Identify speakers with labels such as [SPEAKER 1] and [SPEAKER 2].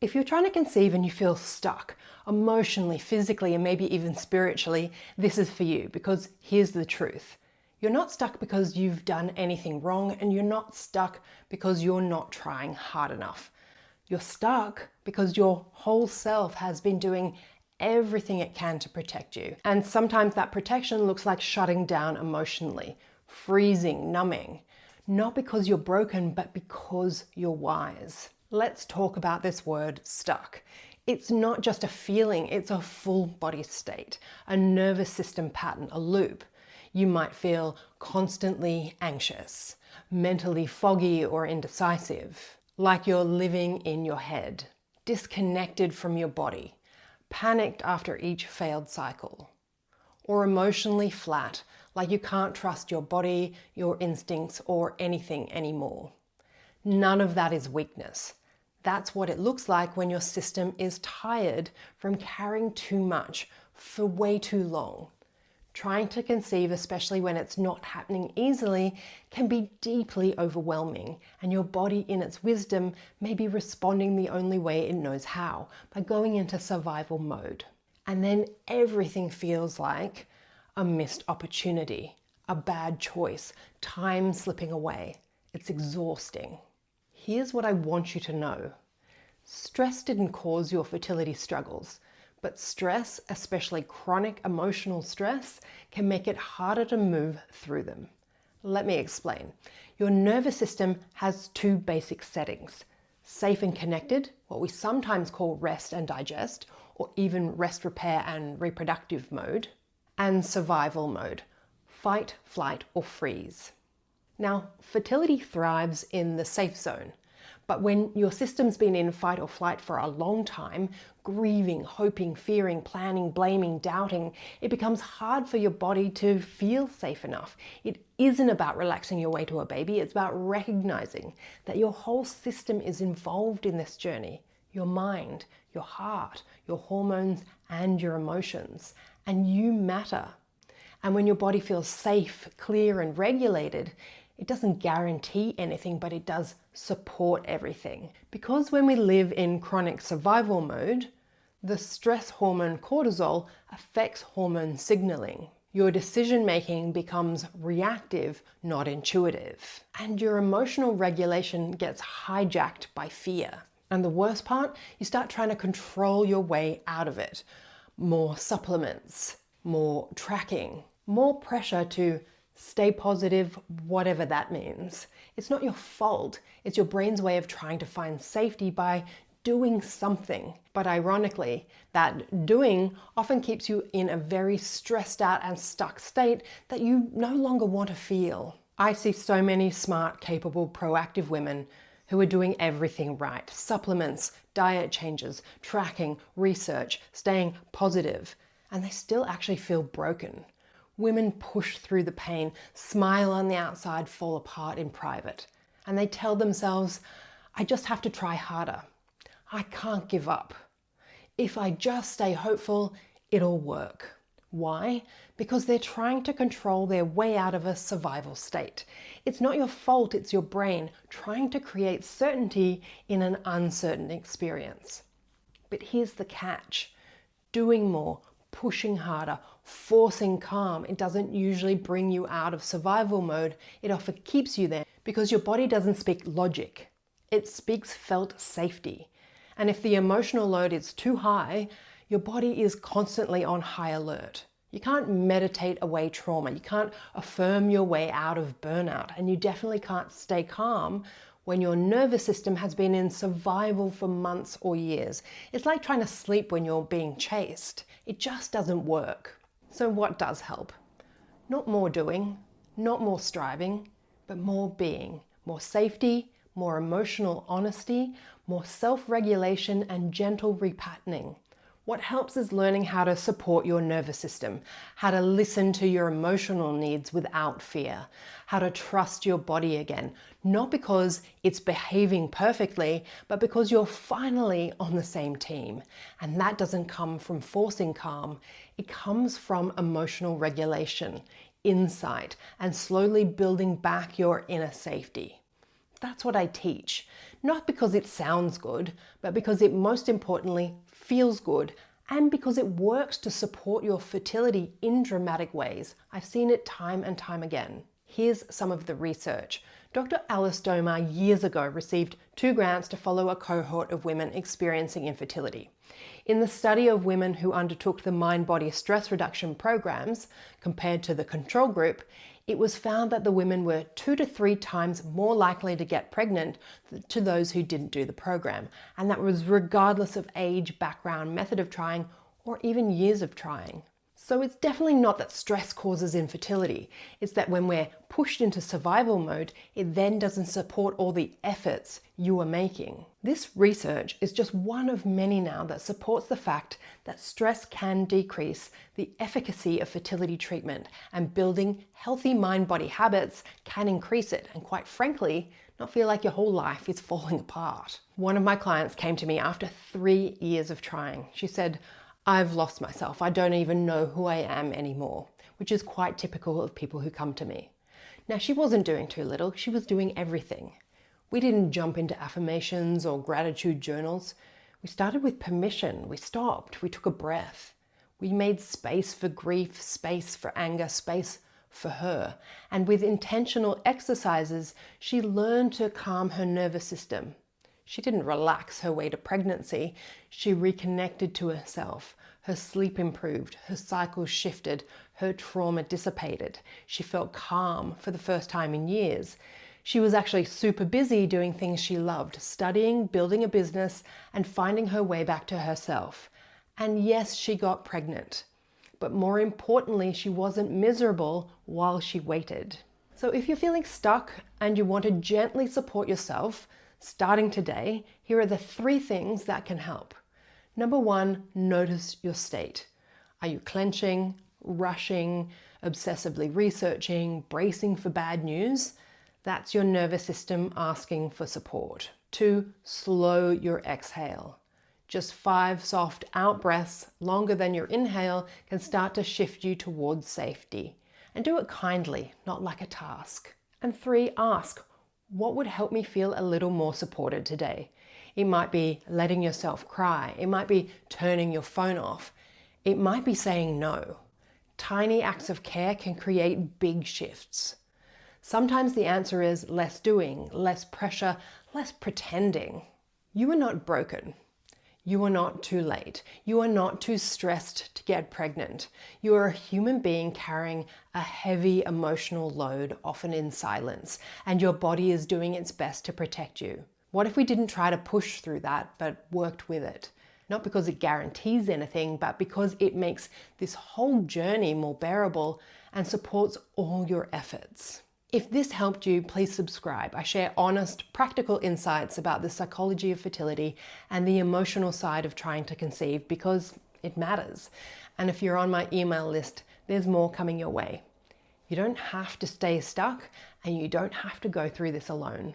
[SPEAKER 1] If you're trying to conceive and you feel stuck emotionally, physically, and maybe even spiritually, this is for you, because here's the truth. You're not stuck because you've done anything wrong, and you're not stuck because you're not trying hard enough. You're stuck because your whole self has been doing everything it can to protect you. And sometimes that protection looks like shutting down emotionally, freezing, numbing. Not because you're broken, but because you're wise. Let's talk about this word stuck. It's not just a feeling, it's a full body state, a nervous system pattern, a loop. You might feel constantly anxious, mentally foggy or indecisive, like you're living in your head, disconnected from your body, panicked after each failed cycle, or emotionally flat, like you can't trust your body, your instincts, or anything anymore. None of that is weakness. That's what it looks like when your system is tired from carrying too much for way too long. Trying to conceive, especially when it's not happening easily, can be deeply overwhelming, and your body in its wisdom may be responding the only way it knows how, by going into survival mode. And then everything feels like a missed opportunity, a bad choice, time slipping away. It's exhausting. Here's what I want you to know. Stress didn't cause your fertility struggles, but stress, especially chronic emotional stress, can make it harder to move through them. Let me explain. Your nervous system has two basic settings: safe and connected, what we sometimes call rest and digest, or even rest, repair, and reproductive mode, and survival mode, fight, flight, or freeze. Now, fertility thrives in the safe zone, but when your system's been in fight or flight for a long time, grieving, hoping, fearing, planning, blaming, doubting, it becomes hard for your body to feel safe enough. It isn't about relaxing your way to a baby, it's about recognizing that your whole system is involved in this journey. Your mind, your heart, your hormones, and your emotions. And you matter. And when your body feels safe, clear, and regulated, it doesn't guarantee anything, but it does support everything. Because when we live in chronic survival mode, the stress hormone cortisol affects hormone signaling. Your decision-making becomes reactive, not intuitive. And your emotional regulation gets hijacked by fear. And the worst part, you start trying to control your way out of it. More supplements, more tracking, more pressure to stay positive, whatever that means. It's not your fault. It's your brain's way of trying to find safety by doing something. But ironically, that doing often keeps you in a very stressed out and stuck state that you no longer want to feel. I see so many smart, capable, proactive women who are doing everything right. Supplements, diet changes, tracking, research, staying positive, and they still actually feel broken. Women push through the pain, smile on the outside, fall apart in private. And they tell themselves, I just have to try harder. I can't give up. If I just stay hopeful, it'll work. Why? Because they're trying to control their way out of a survival state. It's not your fault, it's your brain trying to create certainty in an uncertain experience. But here's the catch. Doing more, pushing harder, forcing calm, it doesn't usually bring you out of survival mode. It often keeps you there because your body doesn't speak logic. It speaks felt safety. And if the emotional load is too high, your body is constantly on high alert. You can't meditate away trauma. You can't affirm your way out of burnout. And you definitely can't stay calm when your nervous system has been in survival for months or years. It's like trying to sleep when you're being chased. It just doesn't work. So what does help? Not more doing, not more striving, but more being. More safety, more emotional honesty, more self-regulation, and gentle repatterning. What helps is learning how to support your nervous system, how to listen to your emotional needs without fear, how to trust your body again, not because it's behaving perfectly, but because you're finally on the same team. And that doesn't come from forcing calm, it comes from emotional regulation, insight, and slowly building back your inner safety. That's what I teach. Not because it sounds good, but because it most importantly feels good, and because it works to support your fertility in dramatic ways. I've seen it time and time again. Here's some of the research. Dr. Alice Domar years ago received 2 grants to follow a cohort of women experiencing infertility. In the study of women who undertook the mind-body stress reduction programs compared to the control group, it was found that the women were 2 to 3 times more likely to get pregnant to those who didn't do the program. And that was regardless of age, background, method of trying, or even years of trying. So it's definitely not that stress causes infertility. It's that when we're pushed into survival mode, it then doesn't support all the efforts you are making. This research is just one of many now that supports the fact that stress can decrease the efficacy of fertility treatment, and building healthy mind-body habits can increase it, and quite frankly, not feel like your whole life is falling apart. One of my clients came to me after 3 years of trying. She said, "I've lost myself. I don't even know who I am anymore," which is quite typical of people who come to me. Now, she wasn't doing too little. She was doing everything. We didn't jump into affirmations or gratitude journals. We started with permission. We stopped. We took a breath. We made space for grief, space for anger, space for her. And with intentional exercises, she learned to calm her nervous system. She didn't relax her way to pregnancy. She reconnected to herself. Her sleep improved, her cycles shifted, her trauma dissipated. She felt calm for the first time in years. She was actually super busy doing things she loved, studying, building a business, and finding her way back to herself. And yes, she got pregnant. But more importantly, she wasn't miserable while she waited. So if you're feeling stuck and you want to gently support yourself, starting today, here are the 3 things that can help. Number 1, notice your state. Are you clenching, rushing, obsessively researching, bracing for bad news? That's your nervous system asking for support. 2, slow your exhale. Just 5 soft out breaths, longer than your inhale, can start to shift you towards safety. And do it kindly, not like a task. And 3, ask, what would help me feel a little more supported today? It might be letting yourself cry. It might be turning your phone off. It might be saying no. Tiny acts of care can create big shifts. Sometimes the answer is less doing, less pressure, less pretending. You are not broken. You are not too late. You are not too stressed to get pregnant. You are a human being carrying a heavy emotional load, often in silence, and your body is doing its best to protect you. What if we didn't try to push through that, but worked with it? Not because it guarantees anything, but because it makes this whole journey more bearable and supports all your efforts. If this helped you, please subscribe. I share honest, practical insights about the psychology of fertility and the emotional side of trying to conceive, because it matters. And if you're on my email list, there's more coming your way. You don't have to stay stuck, and you don't have to go through this alone.